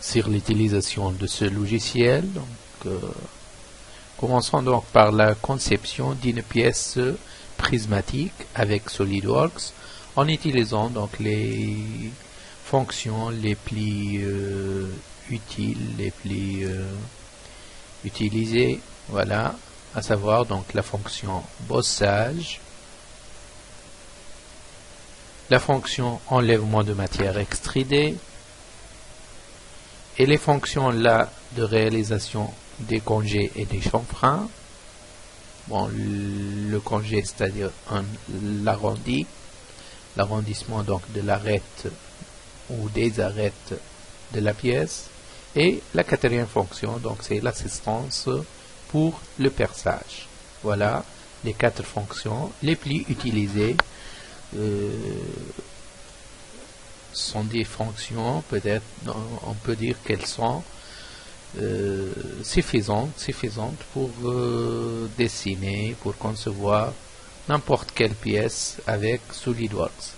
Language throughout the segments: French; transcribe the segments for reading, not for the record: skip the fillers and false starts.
sur l'utilisation de ce logiciel. Donc, commençons donc par la conception d'une pièce prismatique avec SolidWorks en utilisant donc les fonctions les plus utiles, les plus utilisées, voilà, à savoir donc la fonction bossage, la fonction enlèvement de matière extrudée et les fonctions là de réalisation des congés et des chanfreins. Bon, le congé, c'est-à-dire l'arrondissement donc de l'arête ou des arêtes de la pièce, et la quatrième fonction, donc c'est l'assistance pour le perçage. Voilà les 4 fonctions les plus utilisées. Sont des fonctions, peut-être on peut dire qu'elles sont suffisantes pour dessiner, pour concevoir n'importe quelle pièce avec SolidWorks.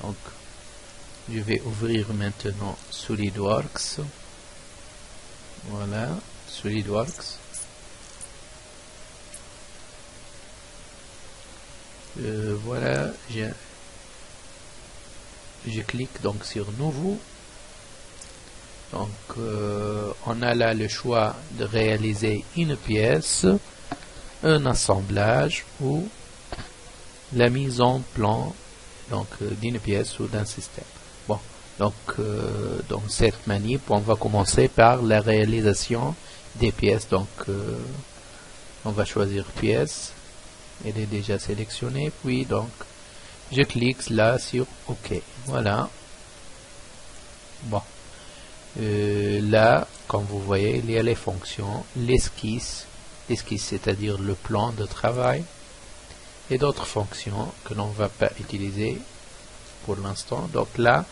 Donc je vais ouvrir maintenant SolidWorks. Voilà, SolidWorks. Voilà, je clique donc sur Nouveau. Donc on a là le choix de réaliser une pièce, un assemblage ou la mise en plan donc d'une pièce ou d'un système. Bon, donc dans cette manip, on va commencer par la réalisation des pièces. Donc on va choisir pièce, elle est déjà sélectionnée, puis donc je clique là sur OK. Voilà. Bon. Là, comme vous voyez, il y a les fonctions, l'esquisse, c'est-à-dire le plan de travail, et d'autres fonctions que l'on ne va pas utiliser pour l'instant. Donc là,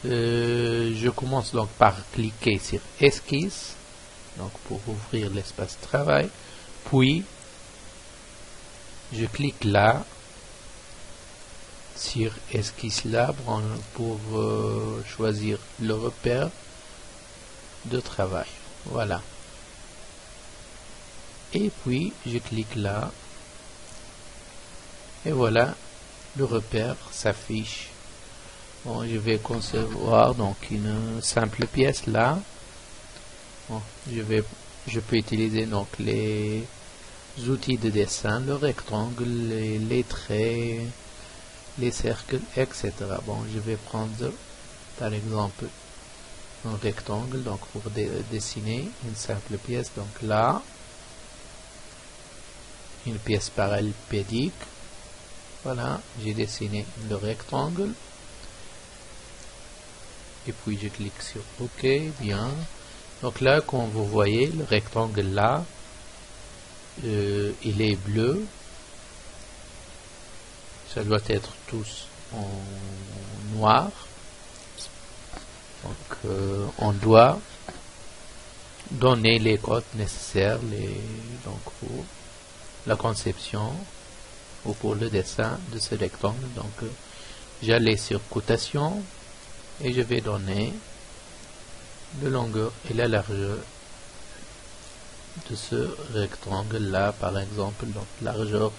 je commence donc par cliquer sur esquisse, donc pour ouvrir l'espace travail, puis je clique là sur esquisse là pour choisir le repère de travail. Voilà. Et puis je clique là et voilà, le repère s'affiche. Bon, je vais concevoir donc une simple pièce là. Bon, je peux utiliser donc les outils de dessin, le rectangle, les traits, les cercles, etc. Bon, je vais prendre par exemple un rectangle donc pour dessiner une simple pièce. Donc là, une pièce parallélépédique. Voilà, j'ai dessiné le rectangle et puis je clique sur OK. Bien, donc là, comme vous voyez, le rectangle là, il est bleu. Ça doit être tous en noir. Donc on doit donner les codes nécessaires donc pour la conception ou pour le dessin de ce rectangle. Donc j'allais sur cotation et je vais donner la longueur et la largeur de ce rectangle là, par exemple, donc largeur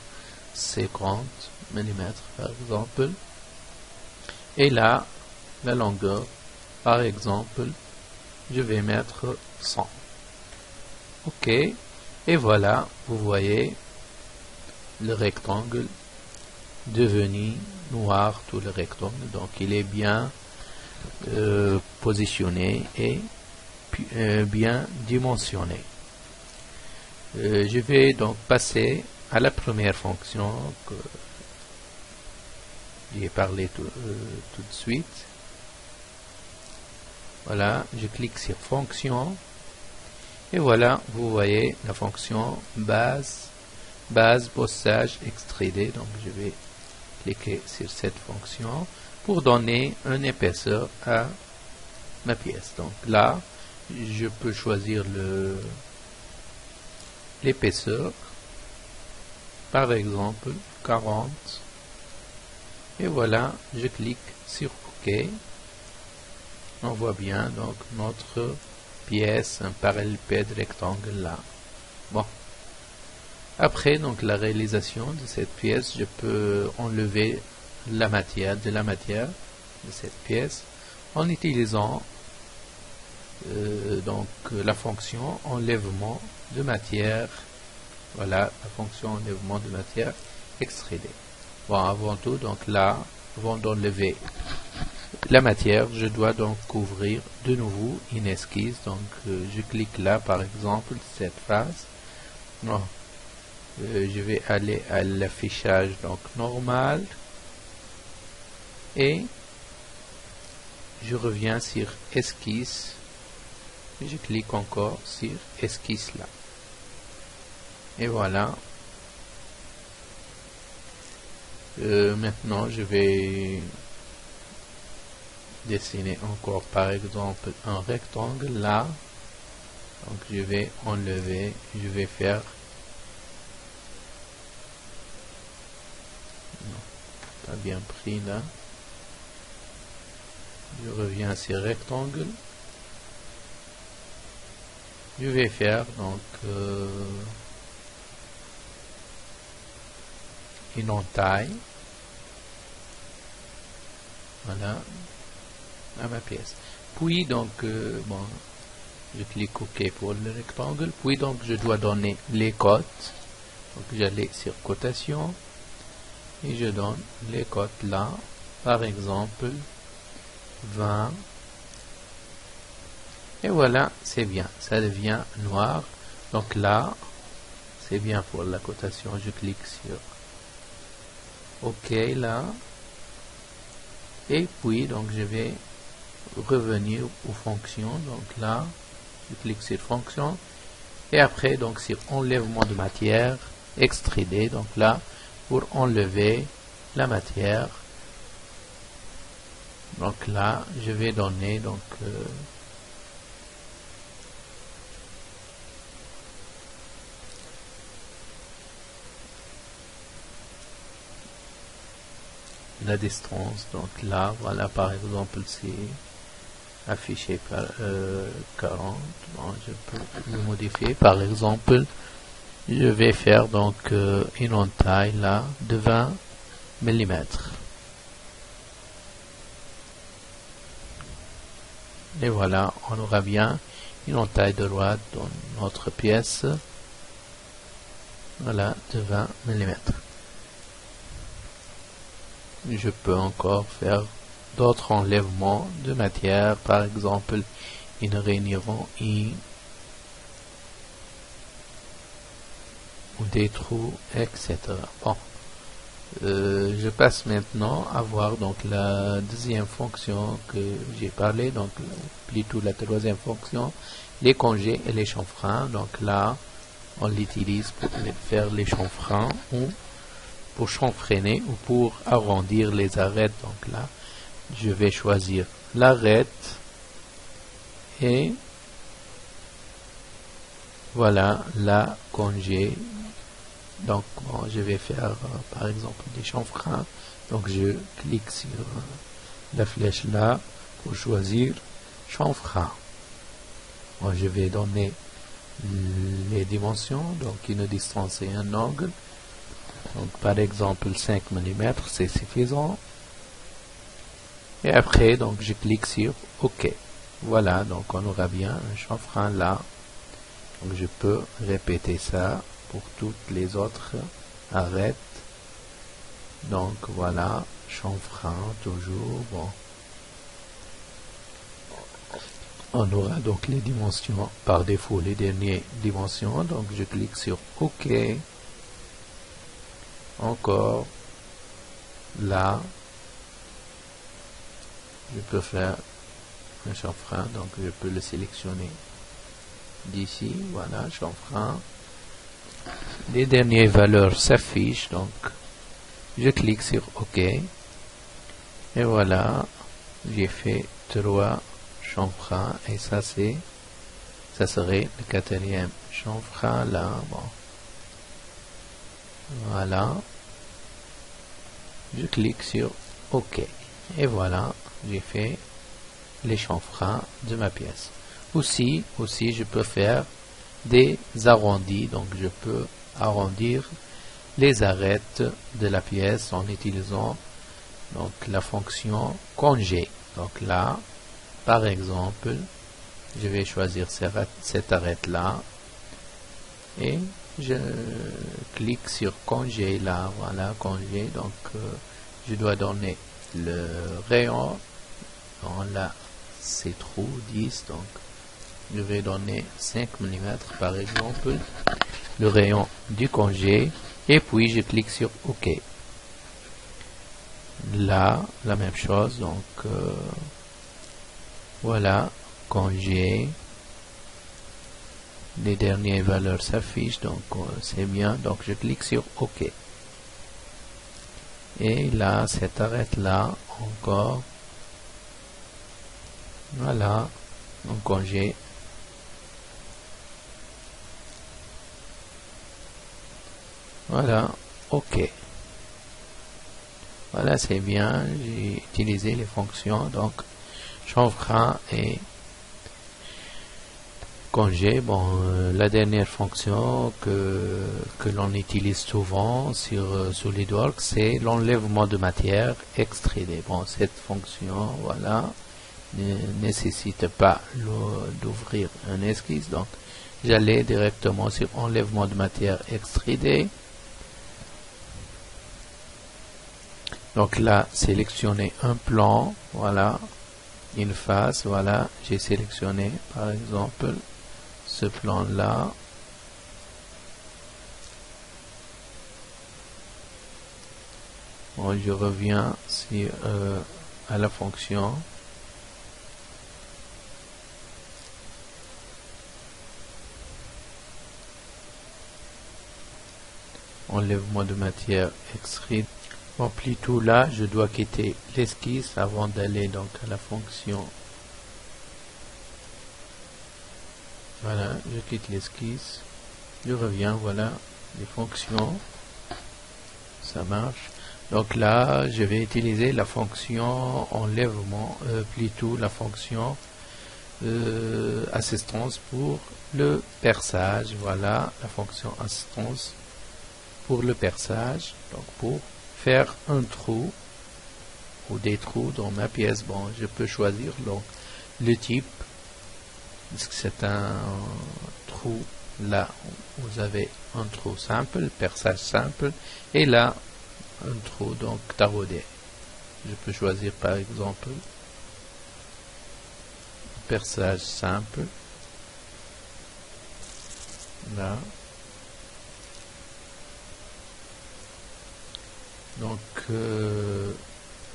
50 mm par exemple, et là la longueur par exemple je vais mettre 100. OK, et voilà, vous voyez le rectangle devenu noir, tout le rectangle, donc il est bien positionné et bien dimensionné. Je vais donc passer à la première fonction que j'ai parlé tout de suite. Voilà, je clique sur fonction et voilà, vous voyez la fonction base bossage extrudé. Donc je vais cliquer sur cette fonction pour donner une épaisseur à ma pièce. Donc là, je peux choisir l'épaisseur, par exemple 40, et voilà, je clique sur OK. On voit bien donc notre pièce, un parallélépipède rectangle là. Bon. Après donc la réalisation de cette pièce, je peux enlever de la matière de cette pièce en utilisant donc la fonction enlèvement de matière. Voilà la fonction enlèvement de matière extrudée. Bon, avant tout, donc là, avant d'enlever la matière, je dois donc ouvrir de nouveau une esquisse. Donc je clique là, par exemple, cette phrase. Non, je vais aller à l'affichage donc normal et je reviens sur esquisse. Je clique encore sur esquisse là. Et voilà. Maintenant, je vais dessiner encore par exemple un rectangle là. Donc je vais enlever, je vais faire non, pas bien pris là. Je reviens sur rectangle. Je vais faire donc une entaille. Voilà à ma pièce. Puis donc bon, je clique OK pour le rectangle. Puis donc je dois donner les cotes. Donc j'allais sur cotation et je donne les cotes là. Par exemple 20. Et voilà, c'est bien, ça devient noir. Donc là, c'est bien pour la cotation. Je clique sur OK là. Et puis, donc, je vais revenir aux fonctions. Donc là, je clique sur fonction. Et après, donc, sur enlèvement de matière, extruder. Donc là, pour enlever la matière. Donc là, je vais donner, donc, la distance. Donc là, voilà, par exemple, c'est affiché par 40. Bon, je peux le modifier. Par exemple, je vais faire donc une entaille là de 20 mm. Et voilà, on aura bien une entaille de droite dans notre pièce. Voilà, de 20 mm. Je peux encore faire d'autres enlèvements de matière, par exemple une rainure ou des trous, etc. Bon, je passe maintenant à voir donc la deuxième fonction que j'ai parlé, donc plutôt la troisième fonction, les congés et les chanfreins. Donc là, on l'utilise pour faire les chanfreins ou pour chanfreiner ou pour arrondir les arêtes. Donc là, je vais choisir l'arête et voilà la congé. Donc bon, je vais faire par exemple des chanfreins. Donc je clique sur la flèche là pour choisir chanfrein. Bon, je vais donner les dimensions, donc une distance et un angle. Donc par exemple 5 mm, c'est suffisant. Et après, donc je clique sur OK. Voilà, donc on aura bien un chanfrein là. Donc je peux répéter ça pour toutes les autres arêtes. Donc voilà, chanfrein toujours. Bon. On aura donc les dimensions par défaut, les dernières dimensions. Donc je clique sur OK. Encore là, je peux faire un chanfrein, donc je peux le sélectionner d'ici. Voilà, chanfrein. Les dernières valeurs s'affichent, donc je clique sur OK. Et voilà, j'ai fait 3 chanfreins et ça serait le quatrième chanfrein là. Bon. Voilà, je clique sur OK et voilà, j'ai fait les chanfreins de ma pièce. Aussi, je peux faire des arrondis, donc je peux arrondir les arêtes de la pièce en utilisant donc la fonction congé. Donc là, par exemple, je vais choisir cette arête là et je clique sur congé là, voilà, congé. Donc je dois donner le rayon, là c'est trop 10, donc je vais donner 5 mm par exemple, le rayon du congé, et puis je clique sur OK. Là, la même chose, donc voilà, congé, les dernières valeurs s'affichent, donc c'est bien, donc je clique sur OK. Et là, cette arête là, encore, voilà, donc congé. Voilà, OK. Voilà, c'est bien, j'ai utilisé les fonctions, donc chanfrein et congé. Bon, la dernière fonction que l'on utilise souvent sur SolidWorks, c'est l'enlèvement de matière extrudée. Bon, cette fonction, voilà, ne nécessite pas d'ouvrir un esquisse, donc j'allais directement sur enlèvement de matière extrudée. Donc là, sélectionner un plan, voilà, une face, voilà, j'ai sélectionné par exemple ce plan-là. Bon, je reviens à la fonction. Enlèvement de matière extrude. Bon, plutôt là, je dois quitter l'esquisse avant d'aller donc à la fonction. Voilà, je quitte l'esquisse, je reviens, voilà, les fonctions, ça marche. Donc là, je vais utiliser la fonction enlèvement, plutôt la fonction assistance pour le perçage. Voilà, la fonction assistance pour le perçage, donc pour faire un trou ou des trous dans ma pièce. Bon, je peux choisir donc le type. Est-ce que c'est un trou? Là, vous avez un trou simple, perçage simple, et là, un trou donc taraudé. Je peux choisir par exemple perçage simple. Là. Donc,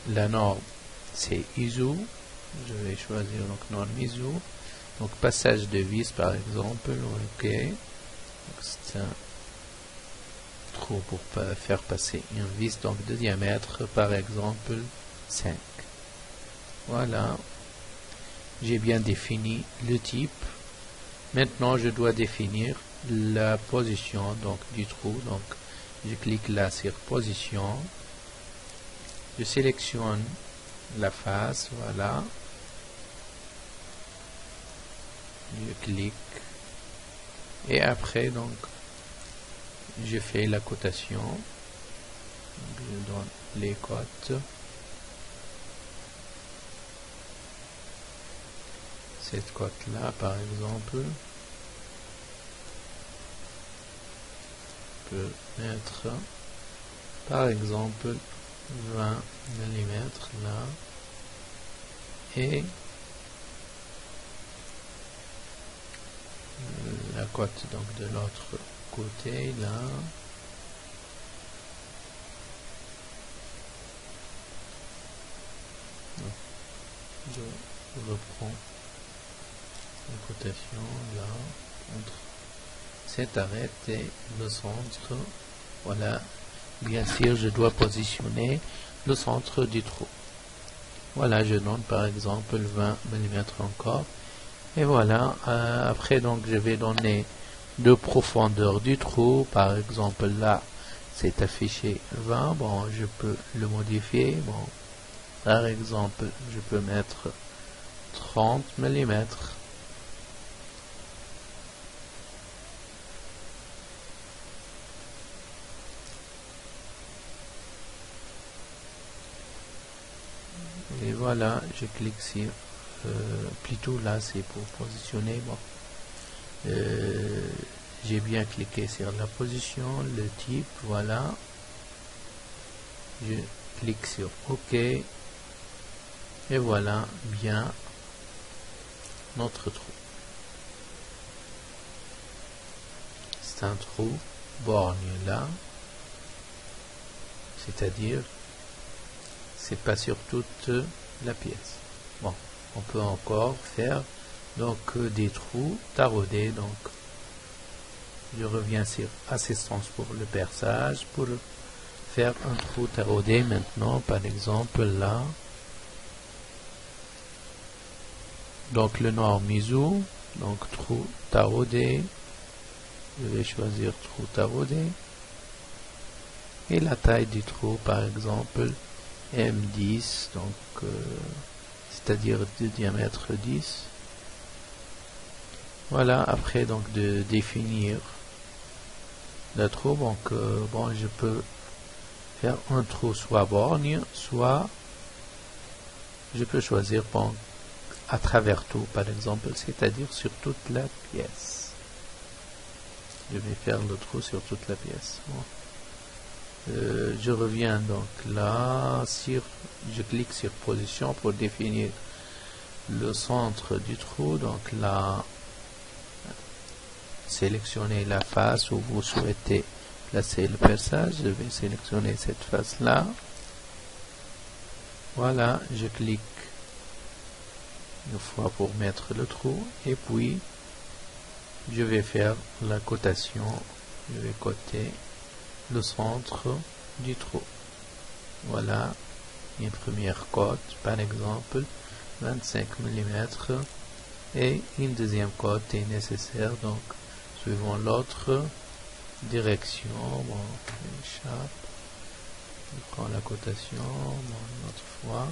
la norme, c'est ISO. Je vais choisir donc norme ISO. Donc, passage de vis, par exemple. OK. C'est un trou pour faire passer une vis donc de diamètre, par exemple, 5. Voilà. J'ai bien défini le type. Maintenant, je dois définir la position donc du trou. Donc, je clique là sur position, je sélectionne la face, voilà, je clique et après donc je fais la cotation, donc, je donne les cotes, cette cote là par exemple, peut mettre par exemple 20 mm là et la cote donc de l'autre côté là, donc, je reprends la cotation là entre cette arête et le centre. Voilà, bien sûr je dois positionner le centre du trou. Voilà, je donne par exemple 20 mm encore, et voilà. Après donc je vais donner de profondeur du trou, par exemple là c'est affiché 20, bon je peux le modifier, bon par exemple je peux mettre 30 mm. Voilà, je clique sur plutôt là c'est pour positionner. Bon, j'ai bien cliqué sur la position, le type, voilà. Je clique sur OK et voilà bien notre trou. C'est un trou borgne là, c'est-à-dire c'est pas sur toute la pièce. Bon, on peut encore faire donc des trous taraudés. Donc je reviens sur assistance pour le perçage pour faire un trou taraudé maintenant, par exemple là. Donc le noir miso, donc trou taraudé. Je vais choisir trou taraudé. Et la taille du trou, par exemple M10, donc c'est-à-dire de diamètre 10. Voilà, après donc de définir le trou, donc bon, je peux faire un trou soit borgne, soit je peux choisir bon, à travers tout, par exemple, c'est-à-dire sur toute la pièce. Je vais faire le trou sur toute la pièce. Bon. Je reviens donc là, je clique sur position pour définir le centre du trou. Donc là, sélectionnez la face où vous souhaitez placer le perçage. Je vais sélectionner cette face là. Voilà, je clique une fois pour mettre le trou et puis je vais faire la cotation. Je vais coter le centre du trou. Voilà une première cote, par exemple 25 mm, et une deuxième cote est nécessaire, donc suivant l'autre direction. Bon, j'échappe, je prends la cotation une autre fois.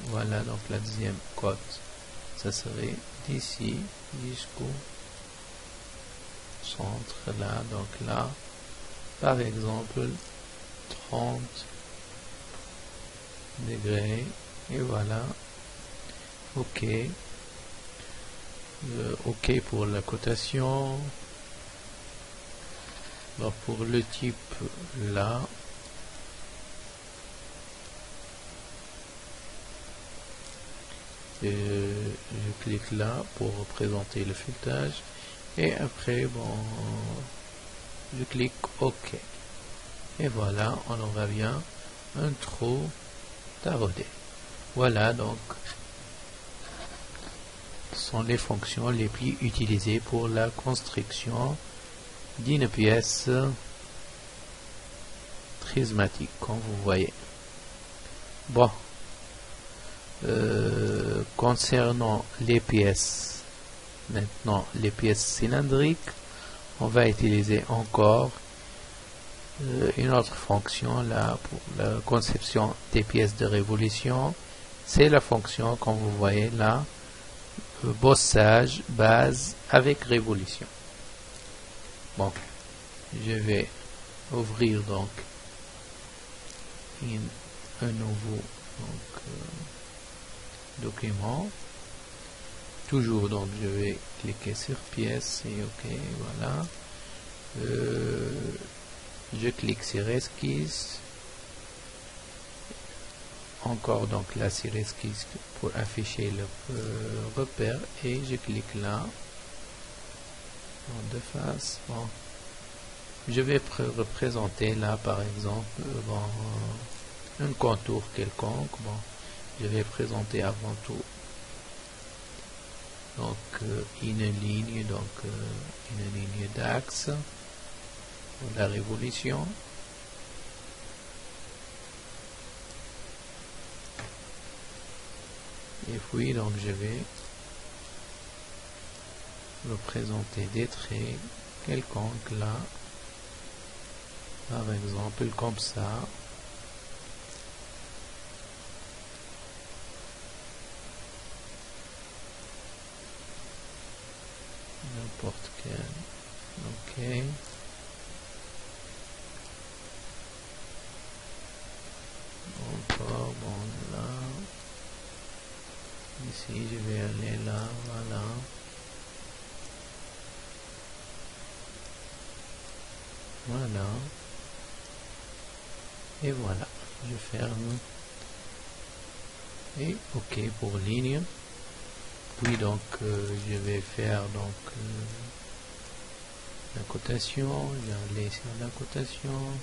Voilà, donc la deuxième cote, ça serait d'ici jusqu'au centre là, donc là par exemple 30 degrés et voilà. OK, OK pour la cotation. Donc pour le type là, je clique là pour représenter le filetage et après bon, je clique OK et voilà, on aura bien un trou taraudé. Voilà, donc ce sont les fonctions les plus utilisées pour la construction d'une pièce prismatique, comme vous voyez. Bon, concernant les pièces, maintenant les pièces cylindriques, on va utiliser encore une autre fonction là pour la conception des pièces de révolution. C'est la fonction, comme vous voyez là, bossage base avec révolution. Bon, je vais ouvrir donc un nouveau document. Toujours donc je vais cliquer sur pièce et OK, voilà. Je clique sur esquisse. Encore donc là sur esquisse pour afficher le repère et je clique là de face. Bon, je vais représenter là par exemple bon, un contour quelconque. Bon, je vais présenter avant tout donc une ligne, donc une ligne d'axe pour la révolution. Et puis donc je vais représenter des traits quelconques là, par exemple comme ça. N'importe quel. OK. encore, bon là, ici je vais aller là, voilà. Voilà. Et voilà, je ferme. Et OK pour ligne. Puis donc je vais faire donc la cotation. Je vais aller sur la cotation.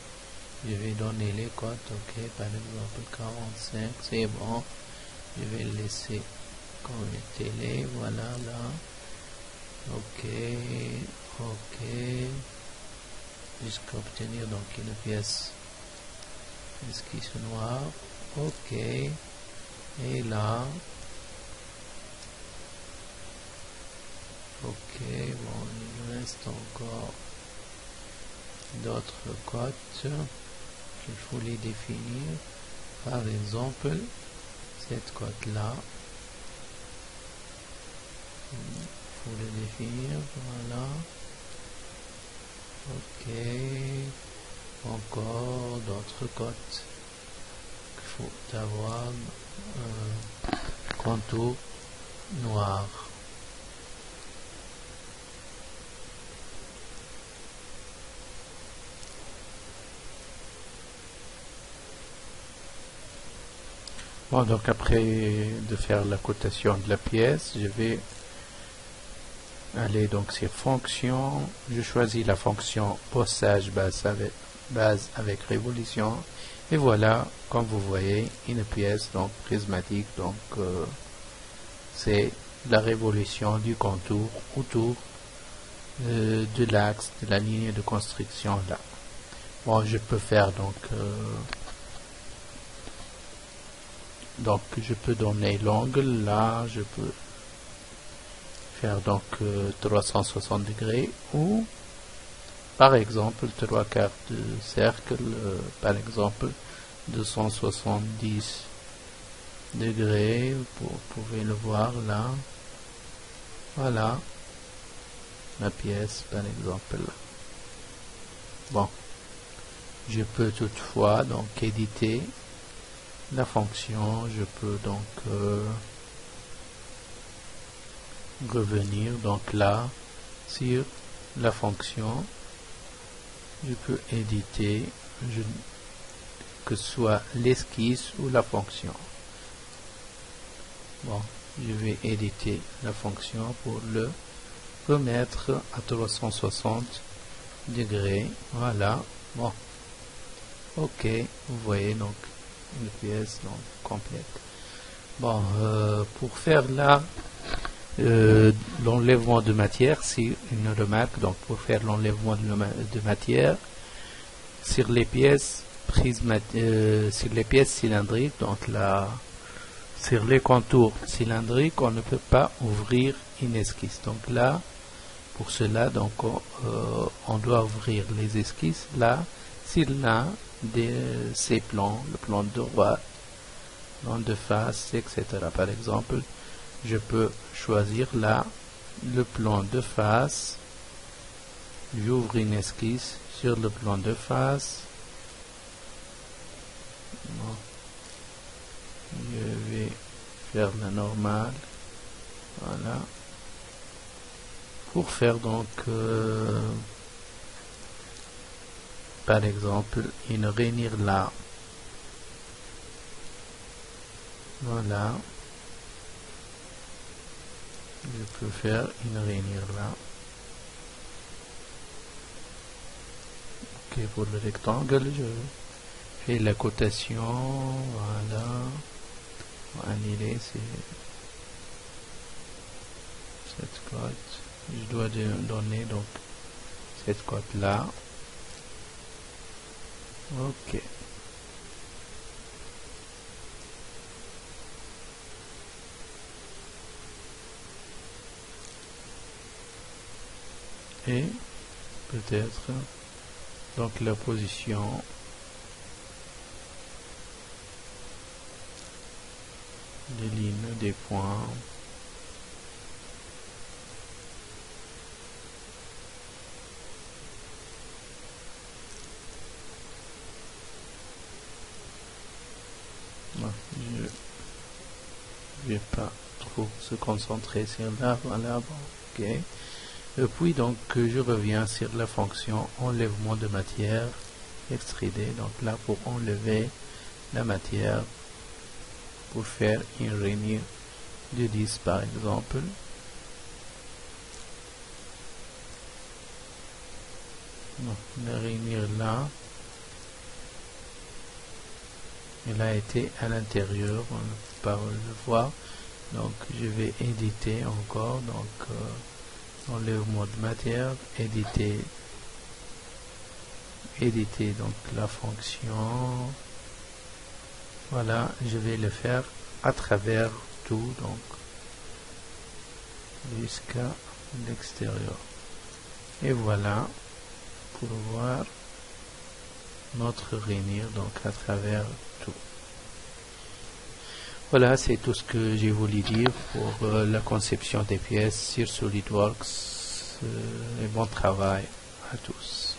Je vais donner les cotes. OK, par exemple 45, c'est bon. Je vais laisser comme télé. Voilà là. OK, OK. Jusqu'à obtenir donc une pièce esquisse noire. OK. Et là. OK. Bon, il reste encore d'autres cotes qu'il faut les définir. Par exemple, cette cote là. Il faut le définir. Voilà. OK. Encore d'autres cotes qu'il faut avoir contour noir. Bon, donc après de faire la cotation de la pièce, je vais aller donc sur fonction. Je choisis la fonction bossage base avec révolution. Et voilà, comme vous voyez, une pièce donc prismatique. Donc c'est la révolution du contour autour de l'axe de la ligne de construction là. Bon, je peux faire donc je peux donner l'angle là, je peux faire donc 360 degrés ou par exemple 3/4 de cercle, par exemple 270 degrés, vous pouvez le voir là. Voilà ma pièce par exemple. Bon, je peux toutefois donc éditer la fonction. Je peux donc revenir donc là sur la fonction. Je peux éditer que ce soit l'esquisse ou la fonction. Bon, je vais éditer la fonction pour le remettre à 360 degrés. Voilà. Bon, OK, vous voyez donc une pièce donc complète. Bon, pour faire là l'enlèvement de matière, c'est une remarque. Donc pour faire l'enlèvement de matière sur les pièces sur les pièces cylindriques, donc là sur les contours cylindriques, on ne peut pas ouvrir une esquisse. Donc là, pour cela, donc on doit ouvrir les esquisses là sur l'un de ces plans, le plan de droite, plan de face, etc. Par exemple, je peux choisir là le plan de face. J'ouvre une esquisse sur le plan de face. Bon. Je vais faire la normale. Voilà. Pour faire donc par exemple une rainure là. Voilà. Je peux faire une rainure là. OK, pour le rectangle, je fais la cotation. Voilà. Annuler cette cote. Je dois donner donc cette cote là. OK. Et peut-être donc la position des lignes, des points. je vais pas trop se concentrer sur là, voilà, bon, ok. Et puis donc je reviens sur la fonction enlèvement de matière extrudée. Donc là, pour enlever la matière, pour faire une rainure de 10 par exemple. Donc, la rainure là, elle a été à l'intérieur, on ne peut pas le voir. Donc je vais éditer encore, donc enlèvement de matière, éditer donc la fonction, voilà, je vais le faire à travers tout, donc jusqu'à l'extérieur, et voilà, pour voir notre rainure donc à travers tout. Voilà, c'est tout ce que j'ai voulu dire pour la conception des pièces sur SolidWorks, et bon travail à tous.